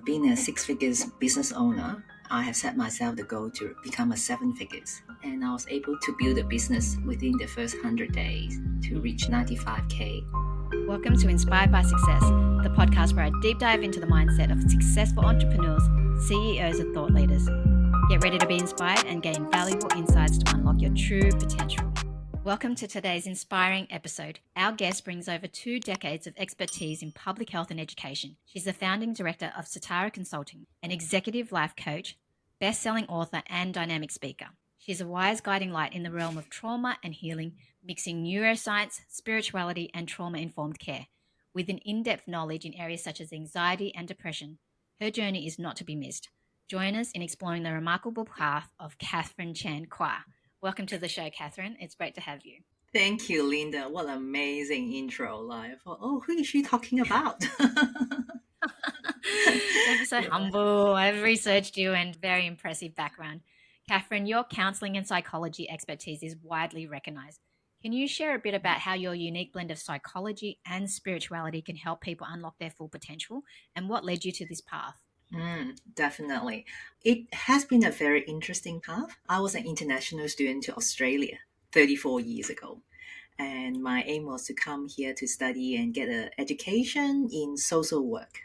being a six-figures business owner, I have set myself the goal to become a seven figures. And I was able to build a business within the first 100 days to reach 95K. Welcome to Inspired by Success, the podcast where I deep dive into the mindset of successful entrepreneurs, CEOs, and thought leaders. Get ready to be inspired and gain valuable insights to unlock your true potential. Welcome to today's inspiring episode. Our guest brings over 2 decades of expertise in public health and education. She's the founding director of Satara Consulting, an executive life coach, best-selling author, and dynamic speaker. She's a wise guiding light in the realm of trauma and healing, mixing neuroscience, spirituality, and trauma-informed care. With an in-depth knowledge in areas such as anxiety and depression, her journey is not to be missed. Join us in exploring the remarkable path of Catherine Chan Kwa. Welcome to the show, Catherine. It's great to have you. Thank you, Linda. What an amazing intro. I thought, who is she talking about? Don't be so humble. I've researched you and very impressive background. Catherine, your counseling and psychology expertise is widely recognized. Can you share a bit about how your unique blend of psychology and spirituality can help people unlock their full potential and what led you to this path? Definitely. It has been a very interesting path. I was an international student to Australia 34 years ago. And my aim was to come here to study and get an education in social work.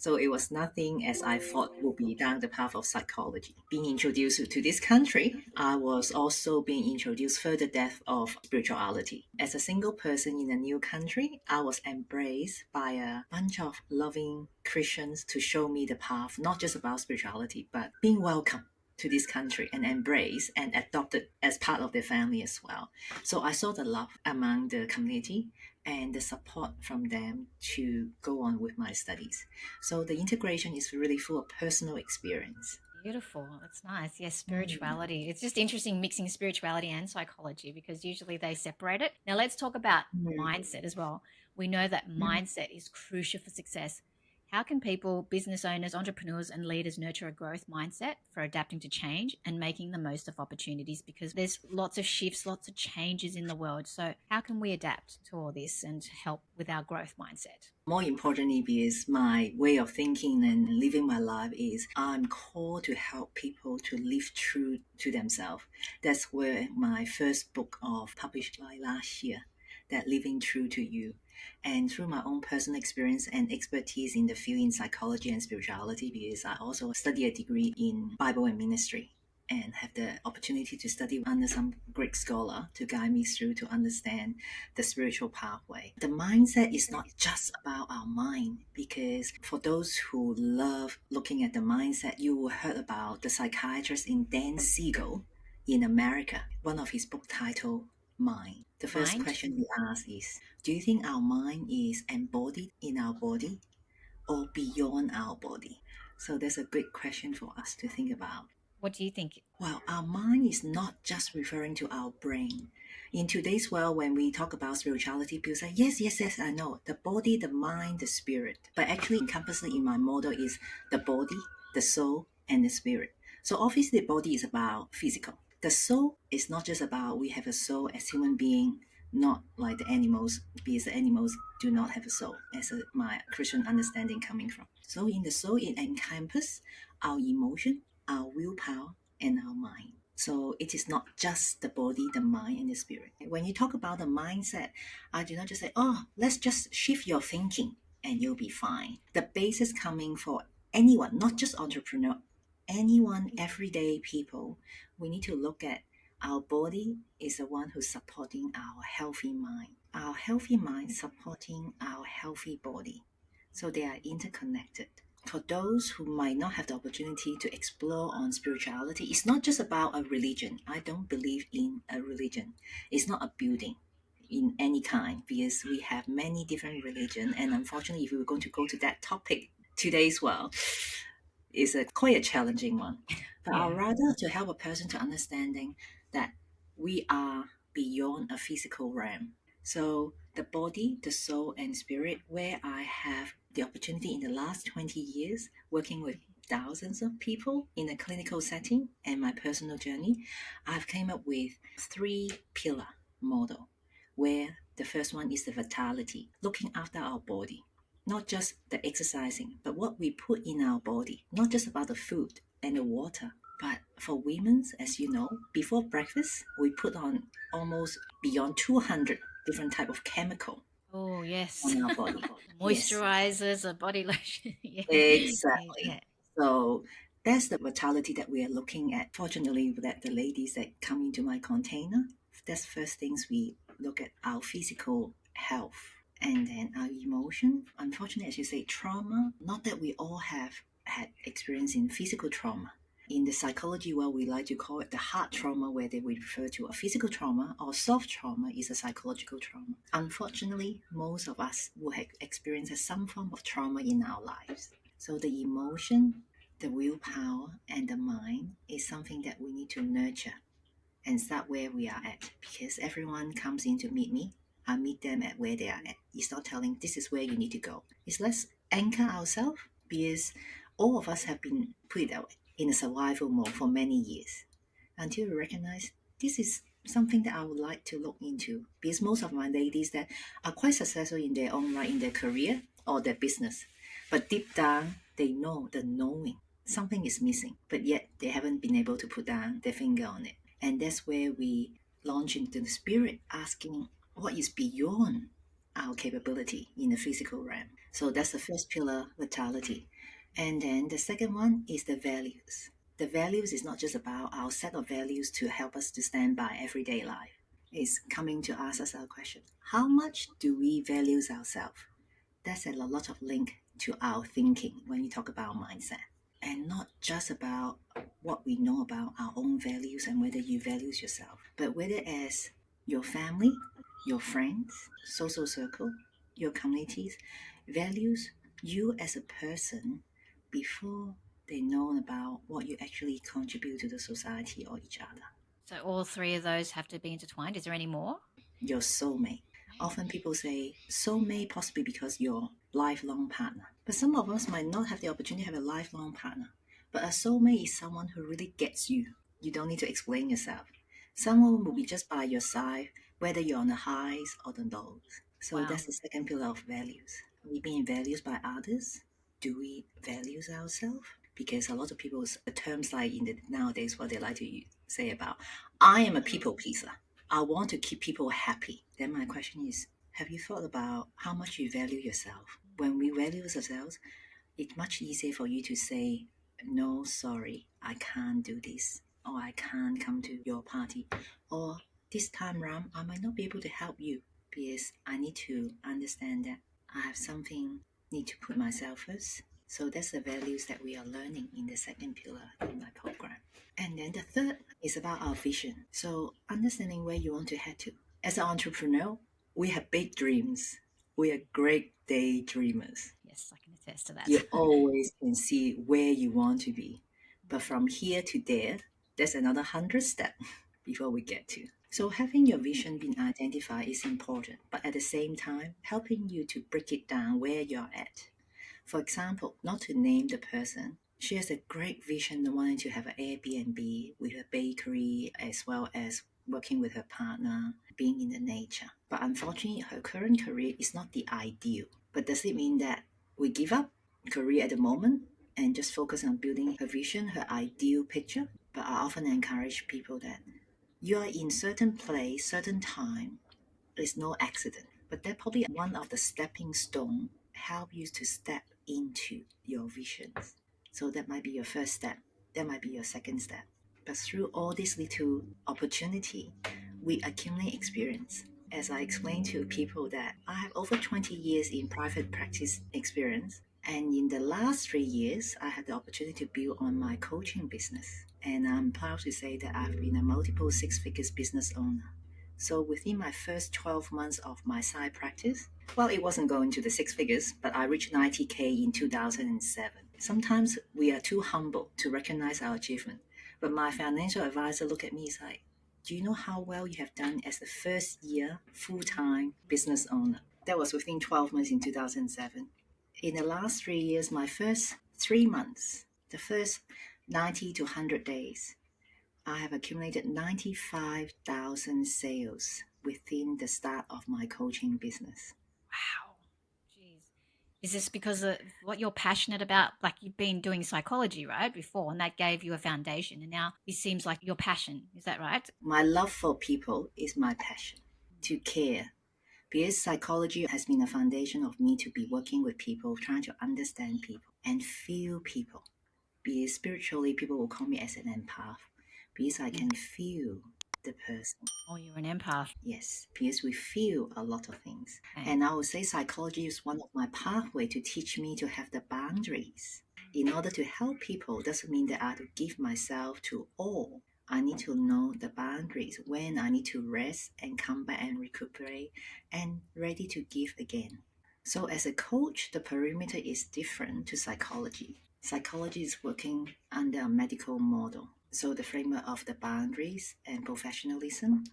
So it was nothing as I thought would be down the path of psychology. Being introduced to this country, I was also being introduced further depth of spirituality. As a single person in a new country, I was embraced by a bunch of loving Christians to show me the path, not just about spirituality, but being welcome to this country and embraced and adopted as part of their family as well. So I saw the love among the community and the support from them to go on with my studies. So the integration is really full of personal experience. Beautiful. That's nice. Yes, spirituality. It's just interesting mixing spirituality and psychology because usually they separate it. Now let's talk about mindset as well. We know that mindset is crucial for success. How can people, business owners, entrepreneurs, and leaders nurture a growth mindset for adapting to change and making the most of opportunities? Because there's lots of shifts, lots of changes in the world. So how can we adapt to all this and help with our growth mindset? More importantly, because my way of thinking and living my life is I'm called to help people to live true to themselves. That's where my first book of published last year, that Living True to You. And through my own personal experience and expertise in the field in psychology and spirituality, because I also study a degree in Bible and ministry and have the opportunity to study under some Greek scholar to guide me through to understand the spiritual pathway. The mindset is not just about our mind, because for those who love looking at the mindset, you will heard about the psychiatrist in Siegel in America. One of his book titled Mind. The first question he asks is, do you think our mind is embodied in our body or beyond our body? So that's a great question for us to think about. What do you think? Well, our mind is not just referring to our brain. In today's world, when we talk about spirituality, people say, yes, I know. The body, the mind, the spirit. But actually encompassed in my model is the body, the soul, and the spirit. So obviously the body is about physical. The soul is not just about we have a soul as human being, not like the animals, because the animals do not have a soul, as my Christian understanding coming from. So in the soul, it encompasses our emotion, our willpower, and our mind. So it is not just the body, the mind, and the spirit. When you talk about the mindset, I do not just say, let's just shift your thinking and you'll be fine. The basis coming for anyone, not just entrepreneur, anyone, everyday people, we need to look at our body is the one who's supporting our healthy mind. Our healthy mind supporting our healthy body. So they are interconnected. For those who might not have the opportunity to explore on spirituality, it's not just about a religion. I don't believe in a religion. It's not a building in any kind, because we have many different religions. And unfortunately, if we were going to go to that topic today's world, is quite a challenging one. But I'd rather to help a person to understanding that we are beyond a physical realm. So the body, the soul, and spirit, where I have the opportunity in the last 20 years working with thousands of people in a clinical setting and my personal journey, I've came up with 3 pillar model, where the first one is the vitality, looking after our body. not just the exercising, but what we put in our body, not just about the food and the water. But for women, as you know, before breakfast, we put on almost beyond 200 different type of chemical Oh, yes. on our body. Yes, Moisturizers or body lotion. Yeah. exactly. Yeah. So that's the vitality that we are looking at. Fortunately, that the ladies that come into my container, that's first things we look at our physical health and then our emotion. Unfortunately, as you say, trauma, not that we all have had experience in physical trauma. In the psychology world, we like to call it the hard trauma, where they would refer to a physical trauma, or soft trauma is a psychological trauma. Unfortunately, most of us will have experienced some form of trauma in our lives. So the emotion, the willpower, and the mind is something that we need to nurture and start where we are at. Because everyone comes in to meet me, I meet them at where they are at. It's not telling this is where you need to go. It's let's anchor ourselves, because all of us have been put out in a survival mode for many years until we recognize this is something that I would like to look into. Because most of my ladies that are quite successful in their own right, in their career or their business, but deep down they know the knowing something is missing, but yet they haven't been able to put down their finger on it. And that's where we launch into the spirit, asking what is beyond our capability in the physical realm. So that's the first pillar, vitality. And then the second one is the values. The values is not just about our set of values to help us to stand by everyday life. It's coming to ask us our question: how much do we value ourselves? That's a lot of link to our thinking when we talk about mindset, and not just about what we know about our own values and whether you value yourself, but whether as your family, your friends, social circle, your communities values you as a person before they know about what you actually contribute to the society or each other. So all three of those have to be intertwined. Is there any more? Your soulmate. Often people say soulmate possibly because your lifelong partner. But some of us might not have the opportunity to have a lifelong partner. But a soulmate is someone who really gets you. You don't need to explain yourself. Someone will be just by your side, whether you're on the highs or the lows. So Wow. that's the second pillar of values. We being valued by others. Do we value ourselves? Because a lot of people's terms like in the nowadays what they like to say about I am a people pleaser. I want to keep people happy. Then my question is, have you thought about how much you value yourself? When we value ourselves, it's much easier for you to say, no, sorry, I can't do this, or I can't come to your party, or this time round, I might not be able to help you because I need to understand that I have something, need to put myself first. So that's the values that we are learning in the second pillar in my program. And then the third is about our vision. So understanding where you want to head to. As an entrepreneur, we have big dreams. We are great daydreamers. Yes, I can attest to that. You always can see where you want to be. But from here to there, there's another 100 steps before we get to. So having your vision being identified is important, but at the same time, helping you to break it down where you're at. For example, not to name the person, she has a great vision of wanting to have an Airbnb with a bakery as well as working with her partner, being in the nature. But unfortunately, her current career is not the ideal. But does it mean that we give up career at the moment and just focus on building her vision, her ideal picture? But I often encourage people that you are in certain place, certain time, it's no accident, but that probably one of the stepping stone help you to step into your visions. So that might be your first step. That might be your second step. But through all this little opportunity, we accumulate experience. As I explained to people that I have over 20 years in private practice experience. And in the last 3 years, I had the opportunity to build on my coaching business. And I'm proud to say that I've been a multiple six figures business owner. So within my first 12 months of my side practice, well, it wasn't going to the six figures, but I reached 90K in 2007. Sometimes we are too humble to recognize our achievement. But my financial advisor looked at me, he's like, do you know how well you have done as the first year full-time business owner? That was within 12 months in 2007. In the last 3 years, my first 3 months, the first 90 to 100 days, I have accumulated 95,000 sales within the start of my coaching business. Wow. Jeez. Is this because of what you're passionate about? Like you've been doing psychology, right, before, and that gave you a foundation. And now it seems like your passion. Is that right? My love for people is my passion, to care. Because psychology has been a foundation of me to be working with people, trying to understand people and feel people. Because spiritually, people will call me as an empath, because I can feel the person. Oh, you're an empath. Yes, because we feel a lot of things. Okay. And I would say psychology is one of my pathway to teach me to have the boundaries. In order to help people doesn't mean that I have to give myself to all. I need to know the boundaries when I need to rest and come back and recuperate and ready to give again. So as a coach, the perimeter is different to psychology. Psychology is working under a medical model. So the framework of the boundaries and professionalism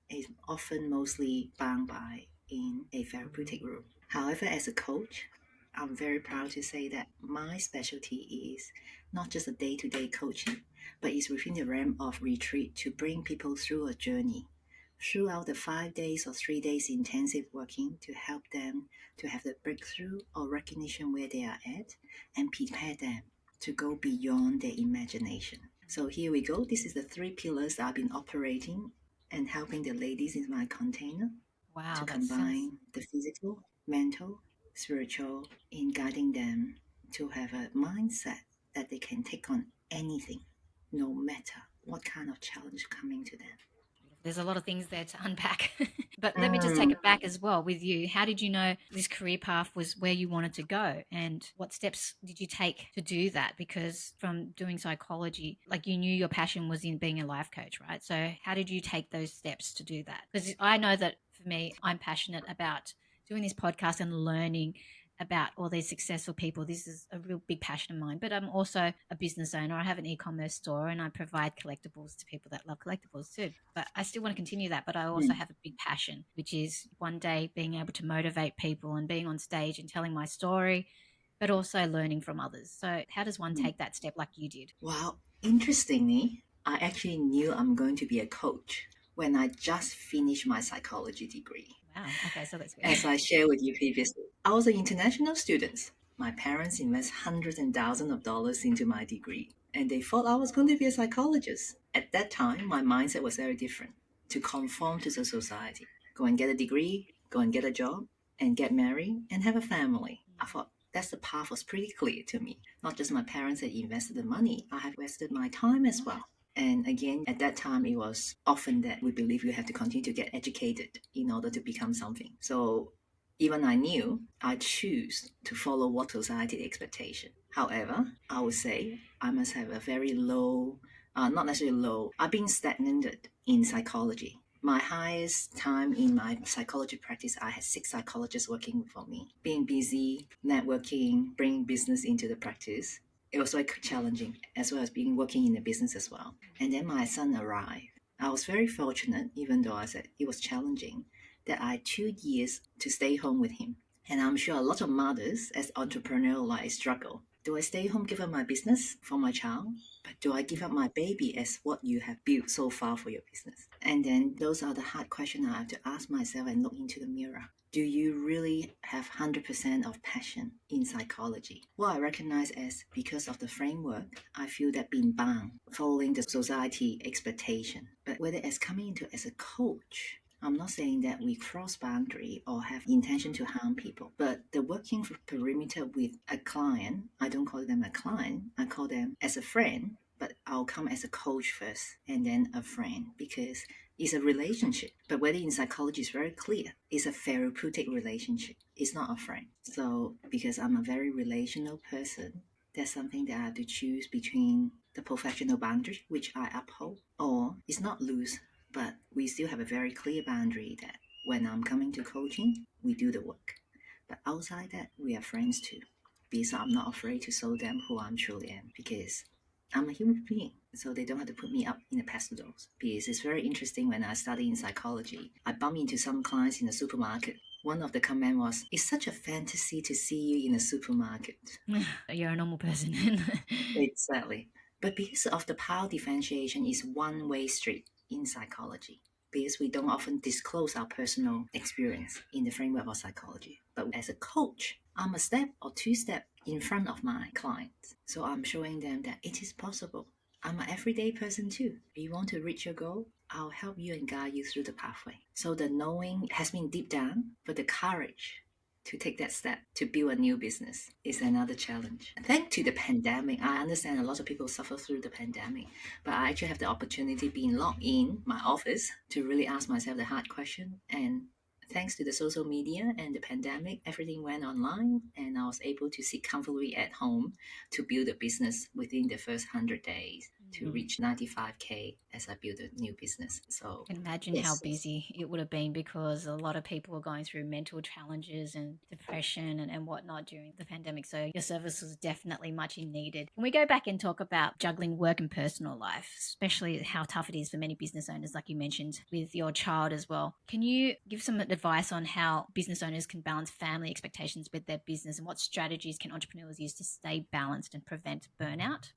is often mostly bound by in a therapeutic room. However, as a coach, I'm very proud to say that my specialty is not just a day-to-day coaching, but is within the realm of retreat to bring people through a journey throughout the 5 days or 3 days intensive working to help them to have the breakthrough or recognition where they are at and prepare them to go beyond their imagination. So here we go. This is the 3 pillars that I've been operating and helping the ladies in my container Wow, to that sounds. combine the physical, mental, spiritual in guiding them to have a mindset that they can take on anything, no matter what kind of challenge coming to them. There's a lot of things there to unpack. But let me just take Mm. it back as well with you. How did you know this career path was where you wanted to go? And what steps did you take to do that? Because from doing psychology, like you knew your passion was in being a life coach, right? So how did you take those steps to do that? Because I know that for me, I'm passionate about doing this podcast and learning about all these successful people. This is a real big passion of mine. But I'm also a business owner. I have an e-commerce store and I provide collectibles to people that love collectibles too. But I still want to continue that. But I also Mm. have a big passion, which is one day being able to motivate people and being on stage and telling my story, but also learning from others. So how does one Mm. take that step like you did? Well, interestingly, I actually knew I'm going to be a coach when I just finished my psychology degree. Wow. Okay. So that's good. As I shared with you previously, I was an international student. My parents invest hundreds and thousands of dollars into my degree, and they thought I was going to be a psychologist. At that time, my mindset was very different to conform to the society. Go and get a degree, go and get a job, and get married and have a family. I thought that's the path was pretty clear to me. Not just my parents had invested the money, I have invested my time as well. And again, at that time, it was often that we believe you have to continue to get educated in order to become something. So even I knew I choose to follow what society expectation. However, I would say I must have a very low, not necessarily low, I've been stagnated in psychology. My highest time in my psychology practice, I had 6 psychologists working for me, being busy, networking, bringing business into the practice. It was very challenging, as well as being working in the business as well. And then my son arrived. I was very fortunate, even though I said it was challenging, that I had 2 years to stay home with him. And I'm sure a lot of mothers, as entrepreneurial life, struggle. Do I stay home, give up my business for my child? But do I give up my baby as what you have built so far for your business? And then those are the hard questions I have to ask myself and look into the mirror. Do you really have 100% of passion in psychology? What I recognize as because of the framework, I feel that being bound, following the society expectation. But whether it's coming into as a coach, I'm not saying that we cross boundary or have intention to harm people, but the working perimeter with a client, I don't call them a client, I call them as a friend, but I'll come as a coach first and then a friend because it's a relationship. But whether in psychology is very clear, it's a therapeutic relationship. It's not a friend. So because I'm a very relational person, that's something that I have to choose between the professional boundary, which I uphold, or it's not loose, but we still have a very clear boundary that when I'm coming to coaching, we do the work. But outside that, we are friends too. Because I'm not afraid to show them who I truly am because I'm a human being. So they don't have to put me up in the pedestals. Because it's very interesting when I study in psychology. I bump into some clients in the supermarket. One of the comment was, it's such a fantasy to see you in a supermarket. You're a normal person. Exactly. But because of the power differentiation is one-way street in psychology, because we don't often disclose our personal experience in the framework of psychology. But as a coach, I'm a step or two steps in front of my clients. So I'm showing them that it is possible. I'm an everyday person too. If you want to reach your goal, I'll help you and guide you through the pathway. So the knowing has been deep down, but the courage to take that step to build a new business is another challenge. Thanks to the pandemic, I understand a lot of people suffer through the pandemic, but I actually have the opportunity being locked in my office to really ask myself the hard question. And thanks to the social media and the pandemic, everything went online, and I was able to sit comfortably at home to build a business within the first 100 days to reach 95K as I build a new business. So I can imagine how busy it would have been, because a lot of people were going through mental challenges and depression and whatnot during the pandemic. So your service was definitely much needed. Can we go back and talk about juggling work and personal life, especially how tough it is for many business owners, like you mentioned, with your child as well? Can you give some advice on how business owners can balance family expectations with their business, and what strategies can entrepreneurs use to stay balanced and prevent burnout?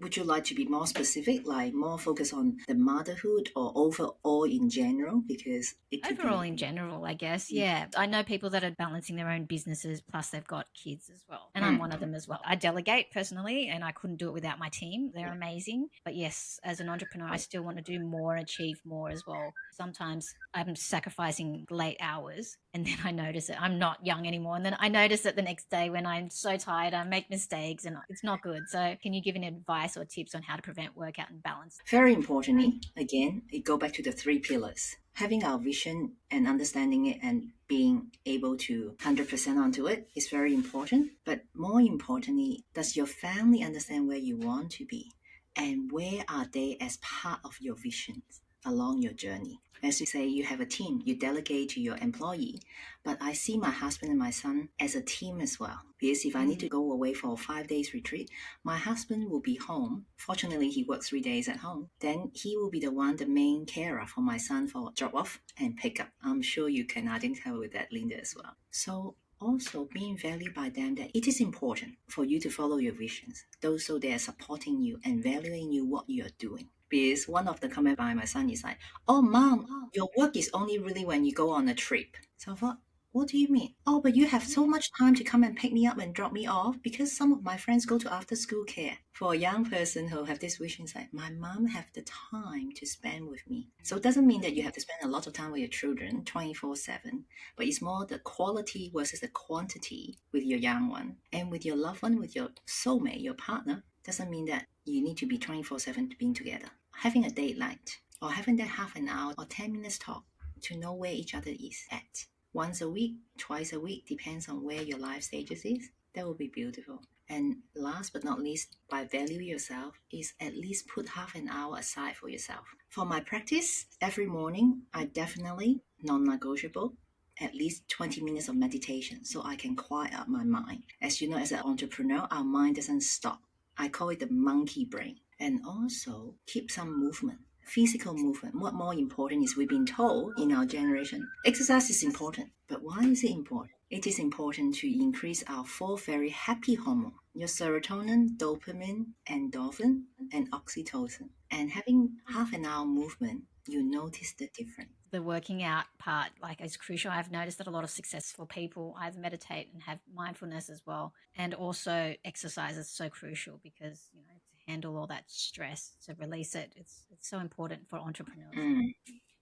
Would you like to be more specific, like more focus on the motherhood or overall in general? Because it could Overall, be. in general, I guess. Yeah. I know people that are balancing their own businesses, plus they've got kids as well. And I'm one of them as well. I delegate personally, and I couldn't do it without my team. They're amazing. But yes, as an entrepreneur, I still want to do more and achieve more as well. Sometimes I'm sacrificing late hours, and then I notice it. I'm not young anymore. And then I notice it the next day when I'm so tired, I make mistakes and it's not good. So, can you give any advice or tips on how to prevent workout and balance? Very importantly, again, it go back to the three pillars. Having our vision and understanding it and being able to 100% onto it is very important. But more importantly, does your family understand where you want to be? And where are they as part of your visions along your journey? As you say, you have a team, you delegate to your employee, but I see my husband and my son as a team as well. Because if I need to go away for a 5 days retreat, my husband will be home. Fortunately, he works 3 days at home. Then he will be the one, the main carer for my son for drop off and pick up. I'm sure you can identify with that, Linda, as well. So also being valued by them, that it is important for you to follow your visions. Those so they are supporting you and valuing you what you are doing. Because one of the comments by my son is like, "Oh, mom, your work is only really when you go on a trip." So I thought, what do you mean? Oh, but you have so much time to come and pick me up and drop me off, because some of my friends go to after school care. For a young person who have this vision, it's like, my mom have the time to spend with me. So it doesn't mean that you have to spend a lot of time with your children 24/7, but it's more the quality versus the quantity with your young one. And with your loved one, with your soulmate, your partner, doesn't mean that you need to be 24/7 being together. Having a date night or having that half an hour or 10 minutes talk to know where each other is at. Once a week, twice a week, depends on where your life stages is. That will be beautiful. And last but not least, by value yourself, is at least put half an hour aside for yourself. For my practice, every morning, I definitely, non-negotiable, at least 20 minutes of meditation so I can quiet up my mind. As you know, as an entrepreneur, our mind doesn't stop. I call it the monkey brain. And also keep some movement. Physical movement. What more important is, we've been told in our generation, exercise is important. But why is it important? It is important to increase our four very happy hormone, your serotonin, dopamine, endorphin, and oxytocin. And having half an hour movement, you notice the difference. The working out part, like, is crucial. I've noticed that a lot of successful people either meditate and have mindfulness as well, and also exercise is so crucial, because to handle all that stress, to release it, it's so important for entrepreneurs.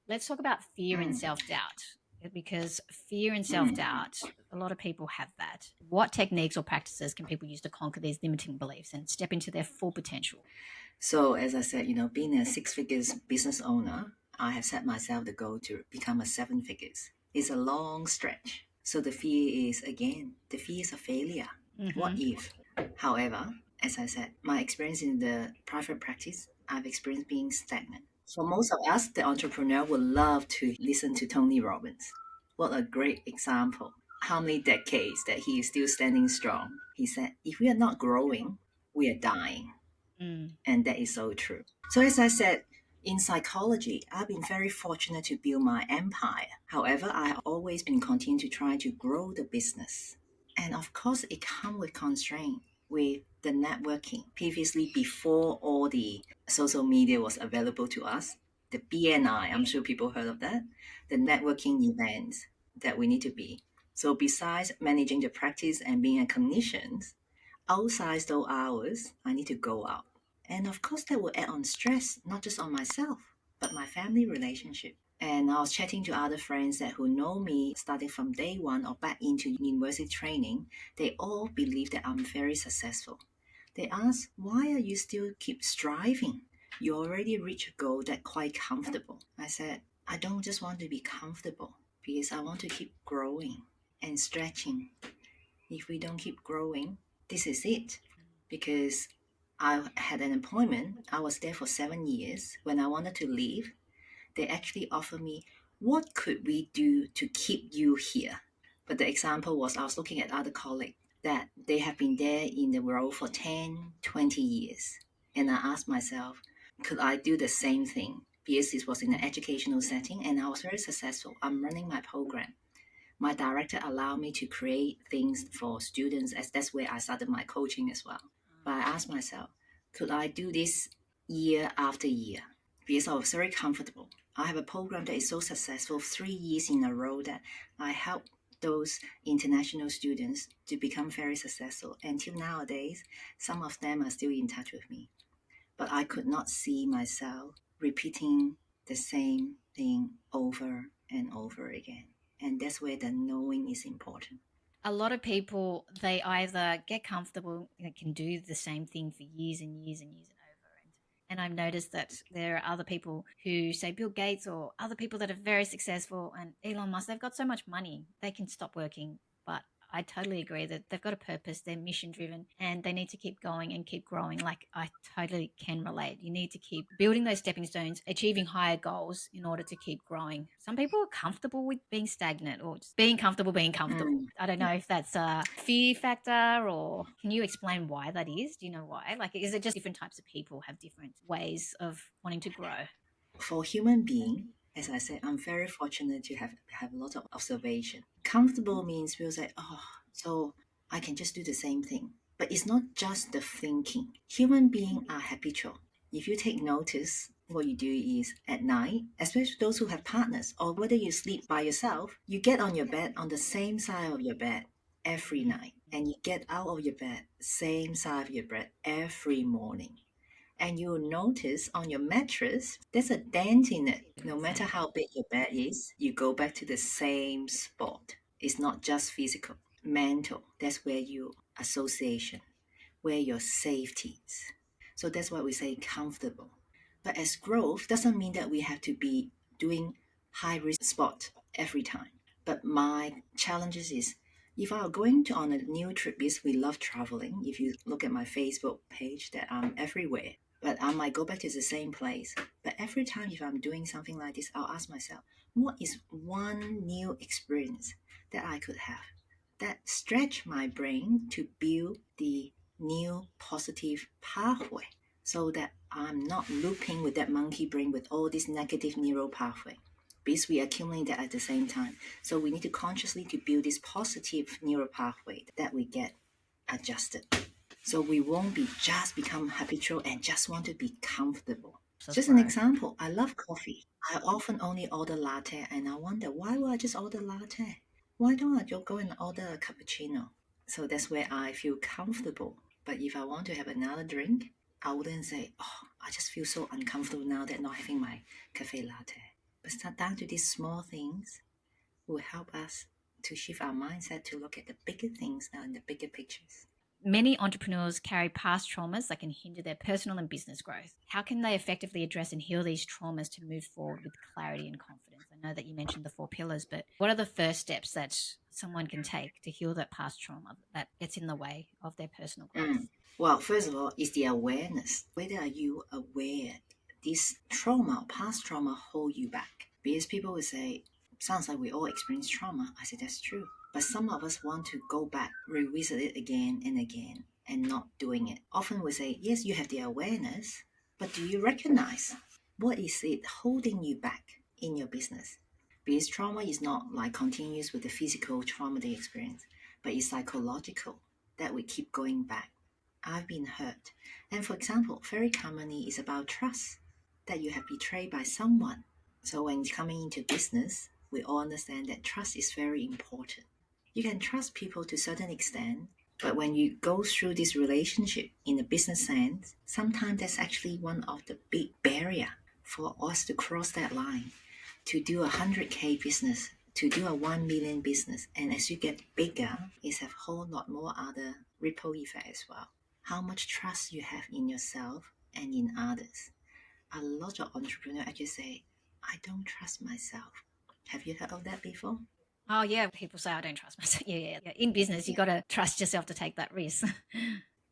Let's talk about fear and self-doubt, because fear and self-doubt, a lot of people have that. What techniques or practices can people use to conquer these limiting beliefs and step into their full potential? So as I said, being a 6 figures business owner, I have set myself the goal to become a 7 figures. It's a long stretch. So the fear is, again, the fear is of failure. What if? However, as I said, my experience in the private practice, I've experienced being stagnant. For most of us, the entrepreneur would love to listen to Tony Robbins. What a great example. How many decades that he is still standing strong. He said, if we are not growing, we are dying. And that is so true. So as I said, in psychology, I've been very fortunate to build my empire. However, I have always been continuing to try to grow the business. And of course, it comes with constraint, with the networking. Previously, before all the social media was available to us, the BNI, I'm sure people heard of that, the networking events that we need to be. So besides managing the practice and being a clinician, outside those hours, I need to go out. And of course, that will add on stress, not just on myself, but my family relationship. And I was chatting to other friends that who know me starting from day one or back into university training. They all believe that I'm very successful. They ask, why are you still keep striving? You already reached a goal that quite comfortable. I said, I don't just want to be comfortable because I want to keep growing and stretching. If we don't keep growing, this is it. Because I had an appointment. I was there for 7 years. When I wanted to leave, they actually offered me, what could we do to keep you here? But the example was I was looking at other colleagues that they have been there in the role for 10, 20 years. And I asked myself, could I do the same thing? Because this was in an educational setting and I was very successful. I'm running my program. My director allowed me to create things for students, as that's where I started my coaching as well. But I asked myself, could I do this year after year? Because I was very comfortable. I have a program that is so successful 3 years in a row that I help those international students to become very successful. Until nowadays, some of them are still in touch with me. But I could not see myself repeating the same thing over and over again. And that's where the knowing is important. A lot of people, they either get comfortable and can do the same thing for years and years and years and over. And I've noticed that there are other people who, say Bill Gates or other people that are very successful, and Elon Musk, they've got so much money, they can stop working. But I totally agree that they've got a purpose, they're mission driven, and they need to keep going and keep growing. Like, I totally can relate. You need to keep building those stepping stones, achieving higher goals in order to keep growing. Some people are comfortable with being stagnant or just being comfortable. I don't know if that's a fear factor, or can you explain why that is? Do you know why? Like, is it just different types of people have different ways of wanting to grow? For human being, as I said, I'm very fortunate to have a lot of observation. Comfortable means we'll say, oh, so I can just do the same thing. But it's not just the thinking. Human beings are habitual. If you take notice, what you do is at night, especially those who have partners, or whether you sleep by yourself, you get on your bed on the same side of your bed every night. And you get out of your bed, same side of your bed every morning. And you'll notice on your mattress, there's a dent in it. No matter how big your bed is, you go back to the same spot. It's not just physical, mental. That's where your association, where your safety is. So that's why we say comfortable. But as growth doesn't mean that we have to be doing high risk spot every time. But my challenges is if I'm going to on a new trip, because we love traveling. If you look at my Facebook page, that I'm everywhere. But I might go back to the same place. But every time if I'm doing something like this, I'll ask myself, what is one new experience that I could have that stretch my brain to build the new positive pathway so that I'm not looping with that monkey brain with all this negative neural pathway, because we accumulate that at the same time. So we need to consciously to build this positive neural pathway that we get adjusted. So we won't be just become habitual and just want to be comfortable. Just an example, I love coffee. I often only order latte and I wonder, why would I just order latte? Why don't I just go and order a cappuccino? So that's where I feel comfortable. But if I want to have another drink, I wouldn't say, oh, I just feel so uncomfortable now that not having my cafe latte. But start down to these small things will help us to shift our mindset to look at the bigger things now and the bigger pictures. Many entrepreneurs carry past traumas that can hinder their personal and business growth. How can they effectively address and heal these traumas to move forward with clarity and confidence? I know that you mentioned the 4 pillars, but what are the first steps that someone can take to heal that past trauma that gets in the way of their personal growth? Well, first of all, is the awareness. Whether are you aware this trauma, past trauma, hold you back? Because people will say, sounds like we all experience trauma. I say that's true. But some of us want to go back, revisit it again and again, and not doing it. Often we say, yes, you have the awareness, but do you recognize what is it holding you back in your business? Because trauma is not like continuous with the physical trauma they experience, but it's psychological that we keep going back. I've been hurt. And for example, very commonly is about trust, that you have betrayed by someone. So when coming into business, we all understand that trust is very important. You can trust people to a certain extent, but when you go through this relationship in a business sense, sometimes that's actually one of the big barrier for us to cross that line, to do 100K business, to do a 1 million business. And as you get bigger, it's a whole lot more other ripple effect as well. How much trust you have in yourself and in others. A lot of entrepreneurs actually say, I don't trust myself. Have you heard of that before? Oh, yeah. People say, I don't trust myself. Yeah. In business, you got to trust yourself to take that risk.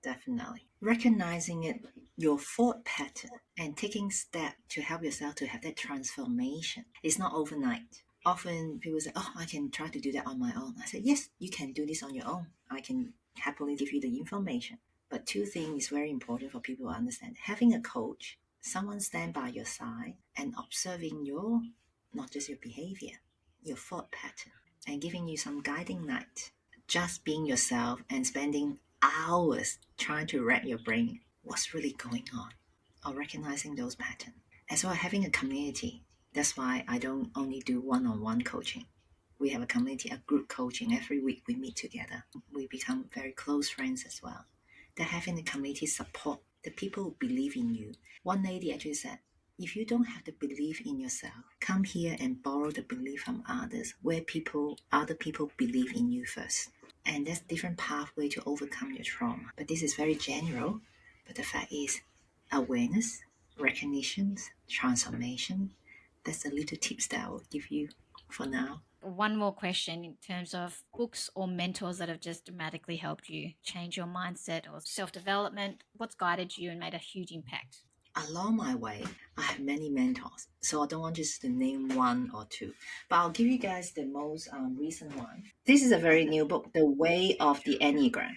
Definitely. Recognizing it, your thought pattern, and taking steps to help yourself to have that transformation. It's not overnight. Often people say, oh, I can try to do that on my own. I say, yes, you can do this on your own. I can happily give you the information. But two things is very important for people to understand. Having a coach, someone stand by your side and observing your, not just your behavior, your thought pattern, and giving you some guiding light. Just being yourself and spending hours trying to wrap your brain what's really going on, or recognizing those patterns. As well as having a community. That's why I don't only do one-on-one coaching. We have a community, a group coaching. Every week we meet together. We become very close friends as well. That having the community support, the people who believe in you. One lady actually said, if you don't have the belief in yourself, come here and borrow the belief from others, where other people believe in you first. And there's different pathway to overcome your trauma. But this is very general. But the fact is, awareness, recognition, transformation. That's the little tips that I will give you for now. One more question in terms of books or mentors that have just dramatically helped you change your mindset or self-development. What's guided you and made a huge impact? Along my way, I have many mentors, so I don't want just to name one or two, but I'll give you guys the most recent one. This is a very new book, The Way of the Enneagram.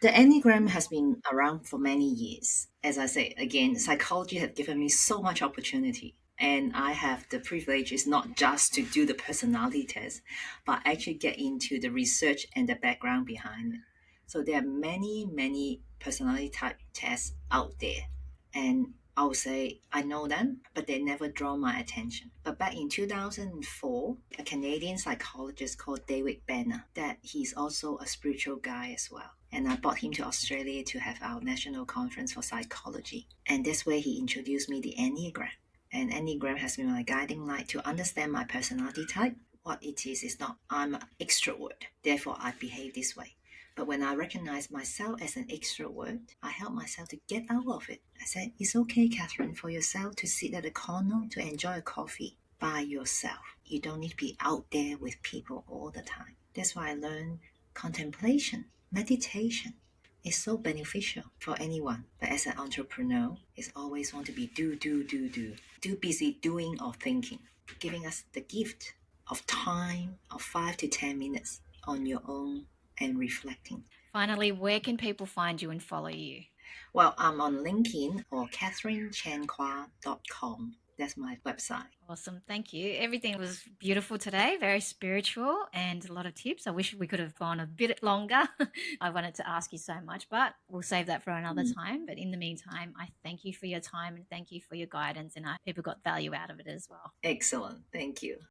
The Enneagram has been around for many years. As I say, again, psychology has given me so much opportunity. And I have the privilege is not just to do the personality test, but actually get into the research and the background behind it. So there are many personality type tests out there. And I would say I know them, but they never draw my attention. But back in 2004, a Canadian psychologist called David Banner, that he's also a spiritual guy as well. And I brought him to Australia to have our national conference for psychology. And that's where he introduced me the Enneagram. And Enneagram has been my guiding light to understand my personality type. What it is not I'm an extrovert, therefore I behave this way. But when I recognize myself as an extrovert, I help myself to get out of it. I said, it's okay, Catherine, for yourself to sit at a corner to enjoy a coffee by yourself. You don't need to be out there with people all the time. That's why I learned contemplation, meditation is so beneficial for anyone. But as an entrepreneur, it's always want to be do. Too busy doing or thinking, giving us the gift of time of 5 to 10 minutes on your own and reflecting. Finally, where can people find you and follow you? Well, I'm on LinkedIn or catherinechanqua.com. That's my website. Awesome. Thank you. Everything was beautiful today, very spiritual and a lot of tips. I wish we could have gone a bit longer. I wanted to ask you so much, but we'll save that for another time. But in the meantime, I thank you for your time and thank you for your guidance. And I hope people got value out of it as well. Excellent. Thank you.